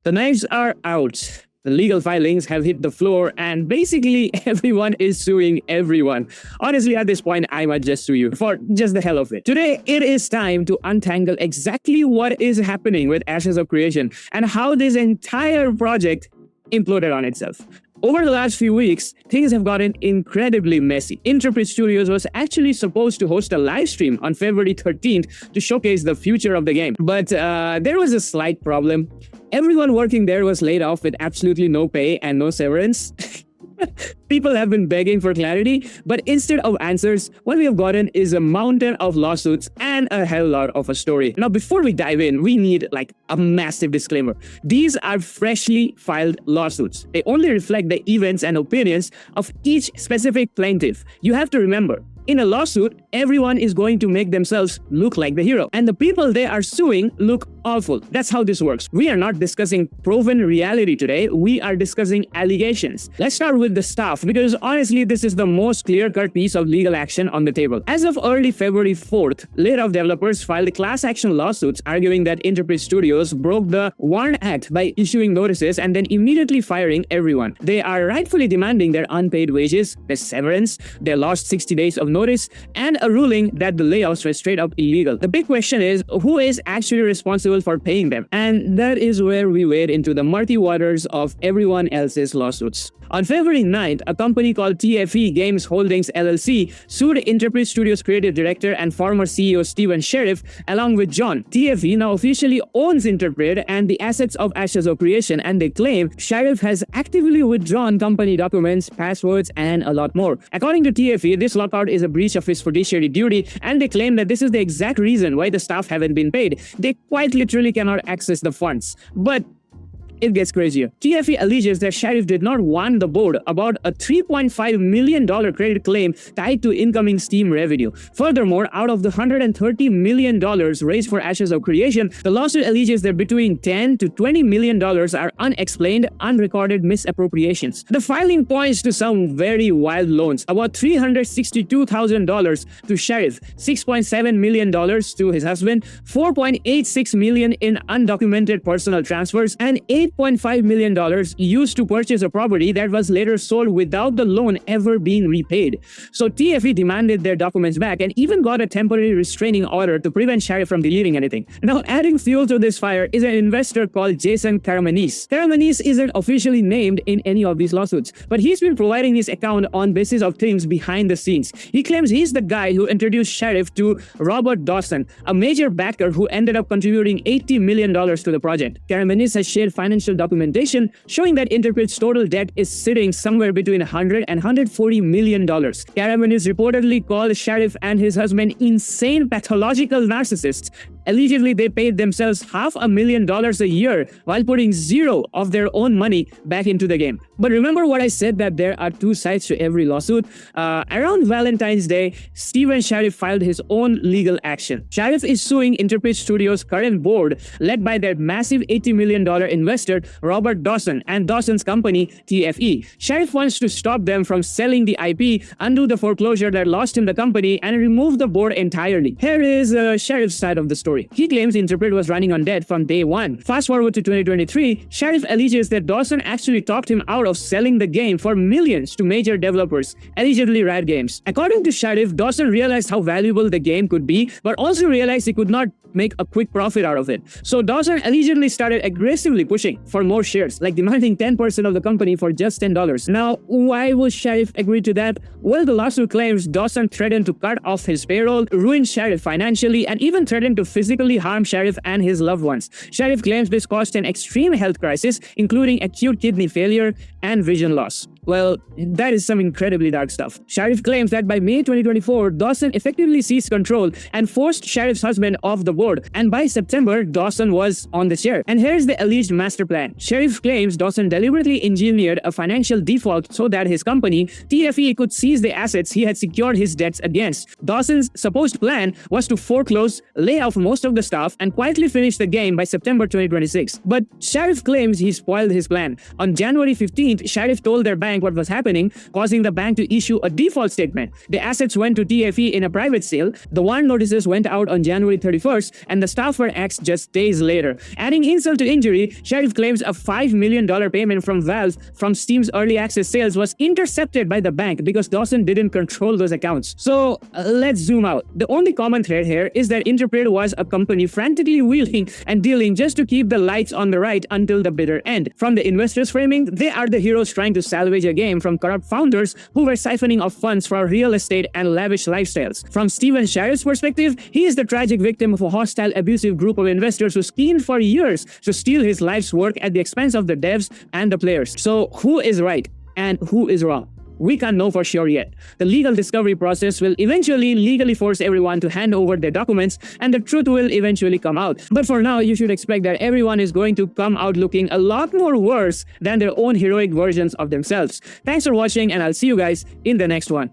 The knives are out. The legal filings have hit the floor and basically everyone is suing everyone. Honestly, at this point, I might just sue you for just the hell of it. Today, it is time to untangle exactly what is happening with Ashes of Creation and how this entire project imploded on itself. Over the last few weeks, things have gotten incredibly messy. Intrepid Studios was actually supposed to host a live stream on February 13th to showcase the future of the game. But there was a slight problem. Everyone working there was laid off with absolutely no pay and no severance. People have been begging for clarity, but instead of answers, what we have gotten is a mountain of lawsuits and a hell lot of a story. Now, before we dive in, we need like a massive disclaimer. These are freshly filed lawsuits. They only reflect the events and opinions of each specific plaintiff. You have to remember, in a lawsuit, everyone is going to make themselves look like the hero. And the people they are suing look awful. That's how this works. We are not discussing proven reality today. We are discussing allegations. Let's start with the staff, because honestly, this is the most clear-cut piece of legal action on the table. As of early February 4th, laid-off developers filed class action lawsuits arguing that Intrepid Studios broke the WARN Act by issuing notices and then immediately firing everyone. They are rightfully demanding their unpaid wages, their severance, their lost 60 days of notice, and a ruling that the layoffs were straight up illegal. The big question is, who is actually responsible for paying them? And that is where we wade into the murky waters of everyone else's lawsuits. On February 9th, a company called TFE Games Holdings LLC sued Intrepid Studios creative director and former CEO Steven Sheriff along with John. TFE now officially owns Intrepid and the assets of Ashes of Creation, and they claim Sheriff has actively withdrawn company documents, passwords, and a lot more. According to TFE, this lockout is a breach of his fiduciary duty, and they claim that this is the exact reason why the staff haven't been paid. They quite literally cannot access the funds. But it gets crazier. TFE alleges that Sheriff did not warn the board about a $3.5 million credit claim tied to incoming Steam revenue. Furthermore, out of the $130 million raised for Ashes of Creation, the lawsuit alleges that between $10 to $20 million are unexplained, unrecorded misappropriations. The filing points to some very wild loans, about $362,000 to Sheriff, $6.7 million to his husband, $4.86 million in undocumented personal transfers, and $8.5 million used to purchase a property that was later sold without the loan ever being repaid. So TFE demanded their documents back and even got a temporary restraining order to prevent Sheriff from deleting anything. Now, adding fuel to this fire is an investor called Jason Karamanis. Karamanis isn't officially named in any of these lawsuits, but he's been providing his account on basis of things behind the scenes. He claims he's the guy who introduced Sheriff to Robert Dawson, a major backer who ended up contributing $80 million to the project. Karamanis has shared financial documentation showing that Intrepid's total debt is sitting somewhere between $100 and $140 million. Karamanis reportedly called Sheriff and his husband insane pathological narcissists. Allegedly, they paid themselves $500,000 a year while putting zero of their own money back into the game. But remember what I said, that there are two sides to every lawsuit? Around Valentine's Day, Steven Sheriff filed his own legal action. Sheriff is suing Intrepid Studios' current board, led by their massive $80 million investor, Robert Dawson, and Dawson's company, TFE. Sheriff wants to stop them from selling the IP, undo the foreclosure that lost him the company, and remove the board entirely. Here is Sheriff's side of the story. He claims Intrepid was running on debt from day one. Fast forward to 2023, Sheriff alleges that Dawson actually talked him out of selling the game for millions to major developers, allegedly Riot Games. According to Sheriff, Dawson realized how valuable the game could be, but also realized he could not make a quick profit out of it. So Dawson allegedly started aggressively pushing for more shares, like demanding 10% of the company for just $10. Now, why would Sheriff agree to that? Well, the lawsuit claims Dawson threatened to cut off his payroll, ruin Sheriff financially, and even threatened to physically harm Sheriff and his loved ones. Sheriff claims this caused an extreme health crisis, including acute kidney failure and vision loss. Well, that is some incredibly dark stuff. Sheriff claims that by May 2024, Dawson effectively seized control and forced Sheriff's husband off the board, and by September, Dawson was on the chair. And here's the alleged master plan. Sheriff claims Dawson deliberately engineered a financial default so that his company, TFE, could seize the assets he had secured his debts against. Dawson's supposed plan was to foreclose, lay off most of the staff, and quietly finish the game by September 2026. But Sheriff claims he spoiled his plan. On January 15th, Sheriff told their bank what was happening, causing the bank to issue a default statement. The assets went to TFE in a private sale. The warrant notices went out on January 31st, years, and the staff were axed just days later. Adding insult to injury, Sheriff claims a $5 million payment from Valve from Steam's early access sales was intercepted by the bank because Dawson didn't control those accounts. So let's zoom out. The only common thread here is that Intrepid was a company frantically wheeling and dealing just to keep the lights on the right until the bitter end. From the investors' framing, they are the heroes trying to salvage a game from corrupt founders who were siphoning off funds for real estate and lavish lifestyles. From Steven Sheriff's perspective, he is the tragic victim of a hostile, abusive group of investors who schemed for years to steal his life's work at the expense of the devs and the players. So who is right and who is wrong? We can't know for sure yet. The legal discovery process will eventually legally force everyone to hand over their documents, and the truth will eventually come out. But for now, you should expect that everyone is going to come out looking a lot more worse than their own heroic versions of themselves. Thanks for watching, and I'll see you guys in the next one.